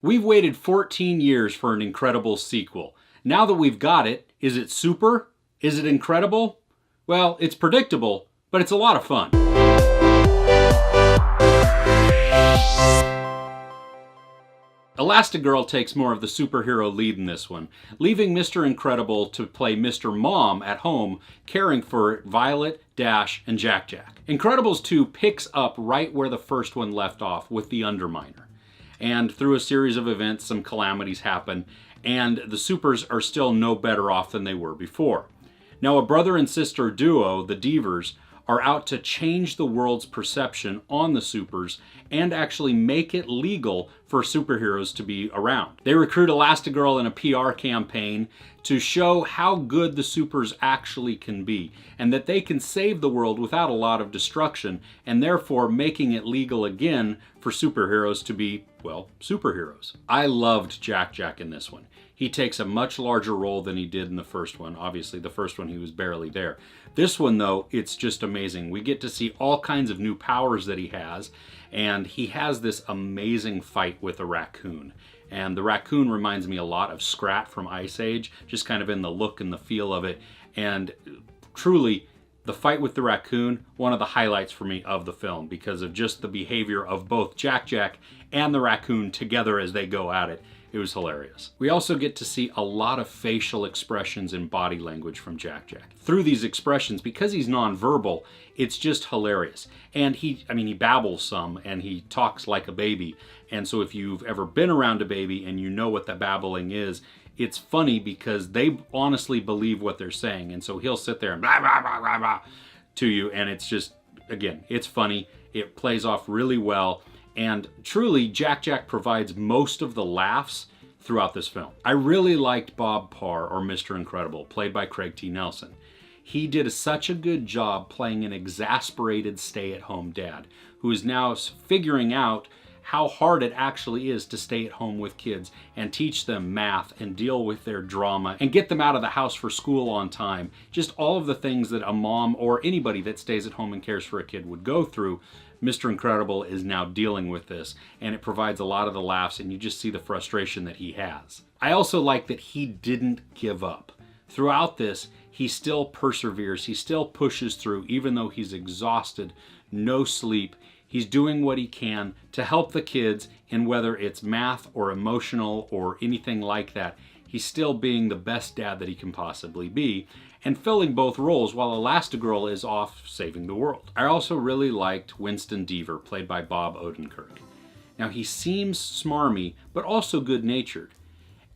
We've waited 14 years for an Incredibles sequel. Now that we've got it, is it super? Is it incredible? Well, it's predictable, but it's a lot of fun. Elastigirl takes more of the superhero lead in this one, leaving Mr. Incredible to play Mr. Mom at home, caring for Violet, Dash, and Jack-Jack. Incredibles 2 picks up right where the first one left off with the Underminer. And through a series of events, some calamities happen, and the supers are still no better off than they were before. Now, a brother and sister duo, the Deavers, are out to change the world's perception on the supers and actually make it legal for superheroes to be around. They recruit Elastigirl in a PR campaign to show how good the supers actually can be and that they can save the world without a lot of destruction, and therefore making it legal again for superheroes to be, well, superheroes. I loved Jack-Jack in this one. He takes a much larger role than he did in the first one. Obviously, the first one he was barely there. This one, though, it's just amazing. We get to see all kinds of new powers that he has, and he has this amazing fight with a raccoon. And the raccoon reminds me a lot of Scrat from Ice Age, just kind of in the look and the feel of it. And truly, the fight with the raccoon, one of the highlights for me of the film, because of just the behavior of both Jack-Jack and the raccoon together as they go at it. It was hilarious. We also get to see a lot of facial expressions and body language from Jack-Jack. Through these expressions, because he's nonverbal, it's just hilarious. And he babbles some and he talks like a baby. And so if you've ever been around a baby and you know what the babbling is, it's funny because they honestly believe what they're saying. And so he'll sit there and blah, blah, blah, blah, blah to you. And it's just, again, it's funny. It plays off really well. And truly, Jack-Jack provides most of the laughs throughout this film. I really liked Bob Parr, or Mr. Incredible, played by Craig T. Nelson. He did such a good job playing an exasperated stay-at-home dad who is now figuring out how hard it actually is to stay at home with kids and teach them math and deal with their drama and get them out of the house for school on time. Just all of the things that a mom or anybody that stays at home and cares for a kid would go through. Mr. Incredible is now dealing with this, and it provides a lot of the laughs, and you just see the frustration that he has. I also like that he didn't give up. Throughout this, he still perseveres, he still pushes through, even though he's exhausted, no sleep. He's doing what he can to help the kids, and whether it's math or emotional or anything like that, he's still being the best dad that he can possibly be, and filling both roles while Elastigirl is off saving the world. I also really liked Winston Deaver, played by Bob Odenkirk. Now, he seems smarmy, but also good-natured.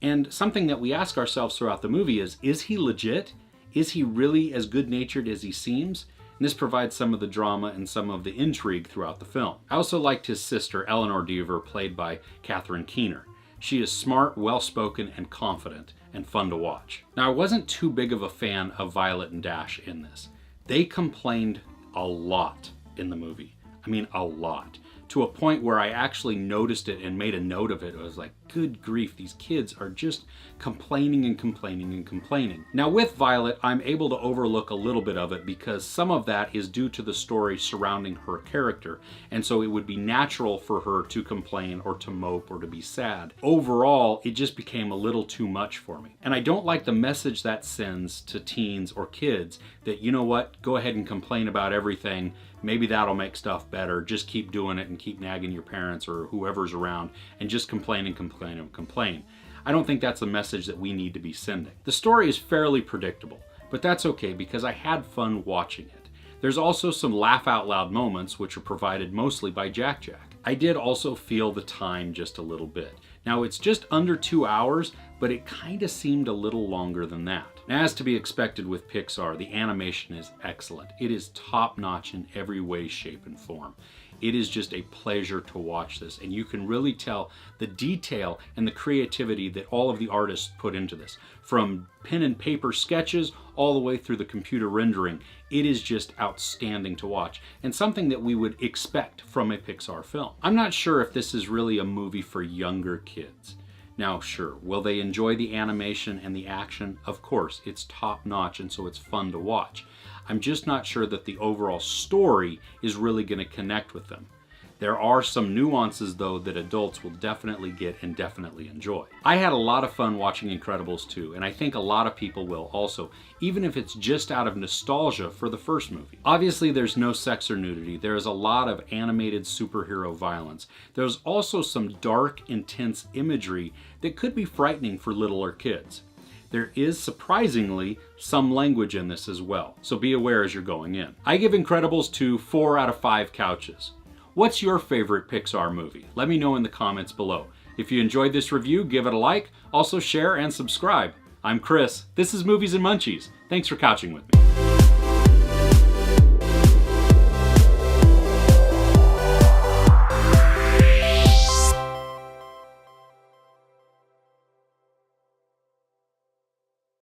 And something that we ask ourselves throughout the movie is he legit? Is he really as good-natured as he seems? And this provides some of the drama and some of the intrigue throughout the film. I also liked his sister, Eleanor Deaver, played by Catherine Keener. She is smart, well-spoken, and confident, and fun to watch. Now, I wasn't too big of a fan of Violet and Dash in this. They complained a lot in the movie. I mean, a lot. To a point where I actually noticed it and made a note of it. I was like, good grief, these kids are just complaining and complaining and complaining. Now with Violet, I'm able to overlook a little bit of it because some of that is due to the story surrounding her character, and so it would be natural for her to complain or to mope or to be sad. Overall, it just became a little too much for me. And I don't like the message that sends to teens or kids that, you know what, go ahead and complain about everything. Maybe that'll make stuff better. Just keep doing it and keep nagging your parents or whoever's around and just complain and complain and complain. I don't think that's a message that we need to be sending. The story is fairly predictable, but that's okay because I had fun watching it. There's also some laugh out loud moments which are provided mostly by Jack-Jack. I did also feel the time just a little bit. Now it's just under 2 hours, but it kind of seemed a little longer than that. Now, as to be expected with Pixar, the animation is excellent. It is top-notch in every way, shape, and form. It is just a pleasure to watch this, and you can really tell the detail and the creativity that all of the artists put into this. From pen and paper sketches all the way through the computer rendering, it is just outstanding to watch, and something that we would expect from a Pixar film. I'm not sure if this is really a movie for younger kids. Now, sure, will they enjoy the animation and the action? Of course, it's top-notch, and so it's fun to watch. I'm just not sure that the overall story is really going to connect with them. There are some nuances though that adults will definitely get and definitely enjoy. I had a lot of fun watching Incredibles 2, and I think a lot of people will also, even if it's just out of nostalgia for the first movie. Obviously there's no sex or nudity, there is a lot of animated superhero violence. There's also some dark, intense imagery that could be frightening for littler kids. There is surprisingly some language in this as well, so be aware as you're going in. I give Incredibles 2 4 out of 5 couches. What's your favorite Pixar movie? Let me know in the comments below. If you enjoyed this review, give it a like, also share and subscribe. I'm Chris, this is Movies and Munchies. Thanks for couching with me.